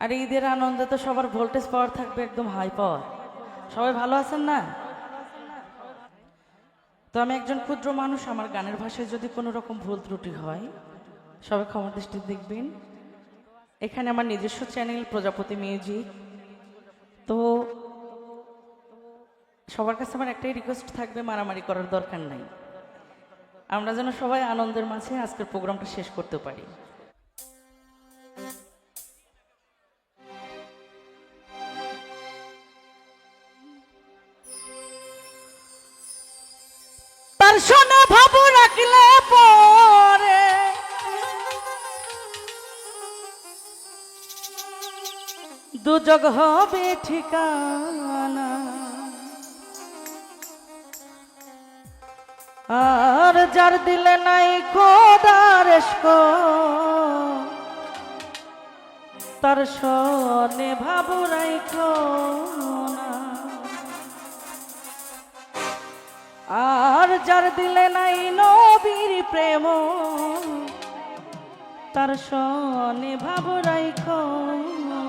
আর ঈদের আনন্দে তো সবার ভোল্টেজ পাওয়ার থাকবে একদম হাই পাওয়ার। সবাই ভালো আছেন না? তো আমি একজন ক্ষুদ্র মানুষ, আমার গানের ভাষায় যদি কোনো রকম ভুল ত্রুটি হয় সবাই ক্ষমা দৃষ্টি দেখবেন। এখানে আমার নিজস্ব চ্যানেল প্রজাপতি মিউজিক। তো সবার কাছে আমার একটাই রিকোয়েস্ট থাকবে, মারামারি করার দরকার নাই। আমরা যেন সবাই আনন্দের মাঝে আজকের প্রোগ্রামটা শেষ করতে পারি। তার শোনা ভাবু রাখলে পরে দুজগ হবে ঠিকানা, আর যার দিলে নাই খোদার ইশক তার শোনে ভাবু রাইখো না। আর যার দিলে নাই নবীর প্রেম তার শোনে ভাবু রাইখো না।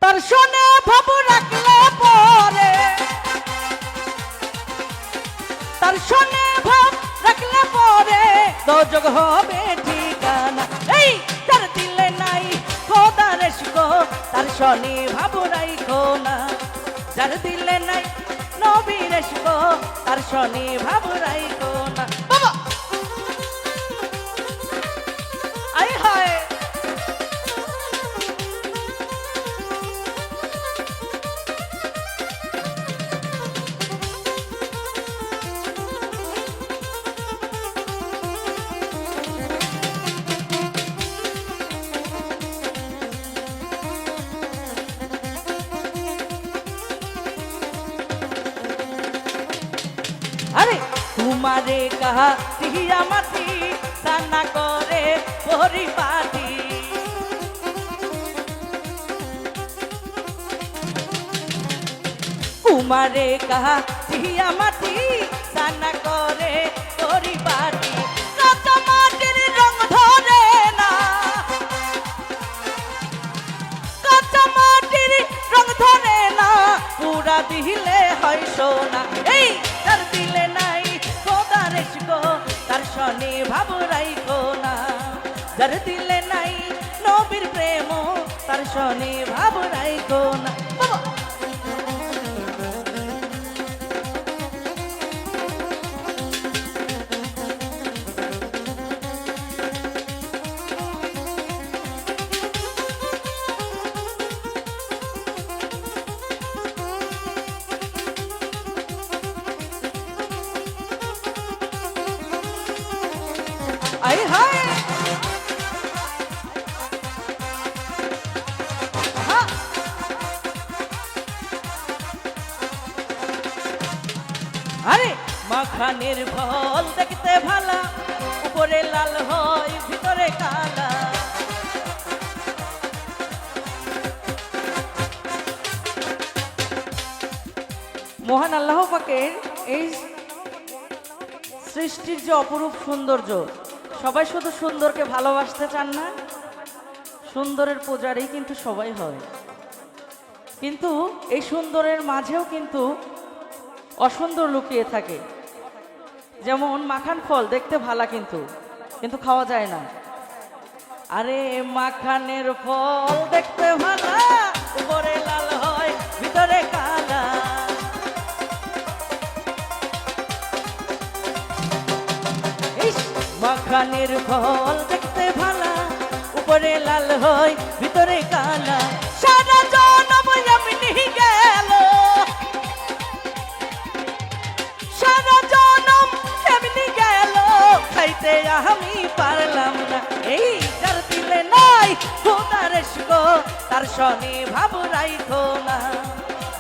তার শোনে ভাবু রাখলে পরে, তার শোনে ভাব রাখলে পরে দোজগ হবে ঠিকানা। এই যার দিলে নাই খোদার ইশক তার শোনে ভাবু রাইখো না। যার দিলে নাই নবীর ইশক তার শোনে ভাবু রাইখো না। বাবা আই হায় আরে তোমারে কাহা টিয়া মাটি সানা করে পরিপাটি। কুমারে কাহা টিয়া মাটি সানা করে পরিপাটি। কত মাটির রং ধরে না, কত মাটির রং ধরে না, পুরা দিলে হয় সোনা। এই তার দিলে নাই খোদার ইশক তার শোনে ভাবু রাইখো না। যার দিলে নাই নবীর প্রেম তার শোনে ভাবু রাইখো না। আই হায় আরে মাখানের ফল দেখতে ভালা, উপরে লাল হয় ভিতরে কালা। মহান আল্লাহ পাকের এই সৃষ্টির যে অপরূপ সৌন্দর্য, সবাই শুধু সুন্দরকে ভালোবাসতে চান না, সুন্দরের পূজারই কিন্তু সবাই হয়। কিন্তু এই সুন্দরের মাঝেও কিন্তু অসুন্দর লুকিয়ে থাকে। যেমন মাখান ফল দেখতে ভালা কিন্তু কিন্তু খাওয়া যায় না। আরে মাখানের ফল দেখতে ভালা, উপরে লাল হয় ভিতরে কালা। মাখানের ফল দেখতে ভালা, উপরে লাল হয় ভিতরে কালা। সারা জনম এমনি গেল, সারা জনম এমনি গেল, খাইতে আমি পারলাম না। এই যার দিলে নাই খোদার ইশক তার শোনে ভাবু রাইখো না।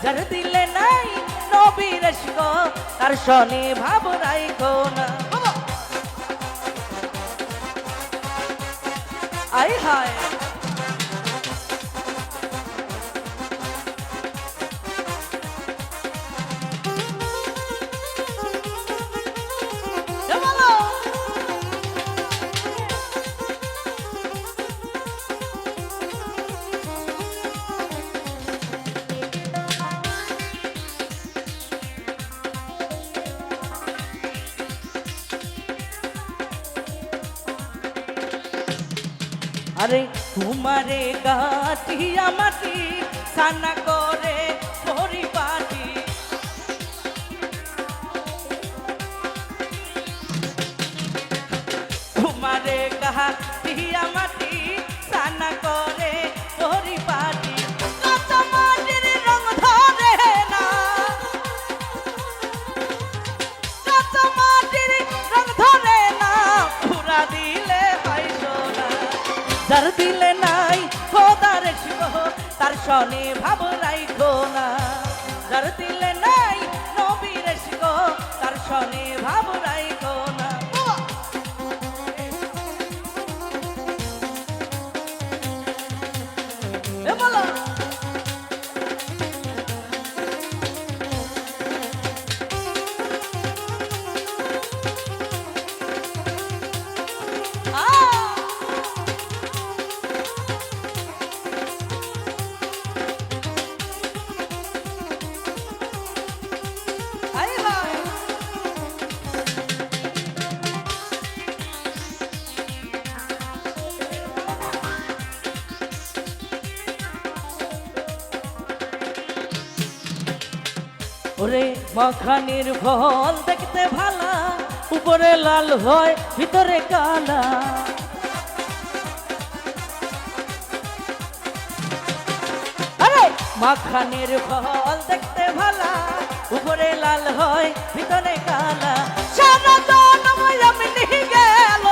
যার দিলে নাই নবীর ইশক তার শোনে ভাবু রাইখো না। আই হায় আরে তোমারে গাঠিয়া মাটি সানা করে পরিপাটি তোমারে গাঠিয়া মাটি সানা করে পরিপাটি কাঁচা মাটির রং ধরে না কাঁচা মাটির রং ধরে না পুরা দিলে হয় সোনা যার দিলে নাই খোদার শিব তার সনে ভাব রাইখো না যার দিলে নাই নবীর শিব তার সনে ভাব রাইখো না এ বলো ওরে মাখানির ফল দেখতে ভালা উপরে লাল হয় ভিতরে কালা আরে মাখানির ফল দেখতে ভালা উপরে লাল হয় ভিতরে কালা সারা জনম এমনি গেল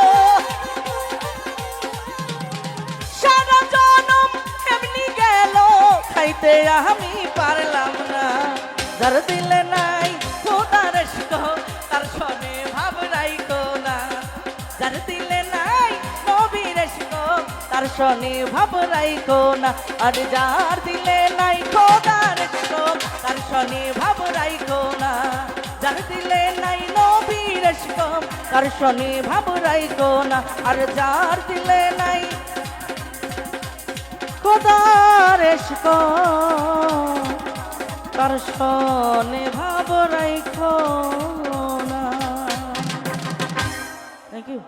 সারা জনম এমনি গেল খাইতে আমি পারলাম না যার দিলে নাই খোদার শিখ তার সনে ভাব রাইখো না যার দিলে নাই নবীর শিখ তার সনে ভাব রাইখো না আর যার দিলে নাই খোদার শিখ তার সনে ভাব রাইখো না যার দিলে নাই নবীর শিখ তার সনে ভাব রাইখো না আর যার দিলে নাই খোদার শিখ তার সনে ভাব রাইখো না। Thank you.